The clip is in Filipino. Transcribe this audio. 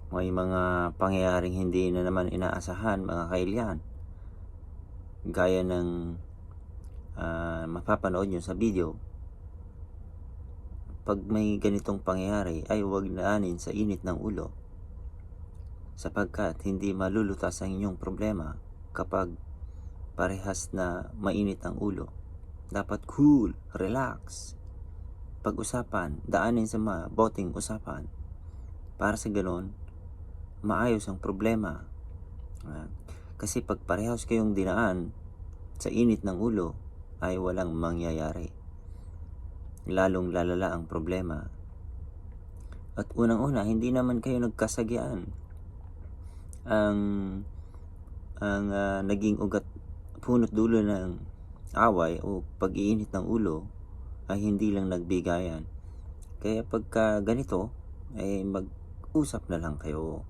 may mga pangyayaring hindi na naman inaasahan mga kailyan, gaya ng mapapanood nyo sa video. Pag may ganitong pangyayari ay huwag naanin sa init ng ulo, sapagkat hindi malulutas ang inyong problema kapag parehas na mainit ang ulo. Dapat cool, relax, pag-usapan, daanin sa mabuting usapan para sa ganon maayos ang problema. Kasi pag parehas kayong dinaan sa init ng ulo ay walang mangyayari, lalong lalala ang problema. At unang-una, hindi naman kayo nagkasagyaan. Ang naging ugat, punot dulo ng away o pag-iinit ng ulo ay hindi lang nagbigayan. Kaya pagka ganito ay mag-usap na lang kayo.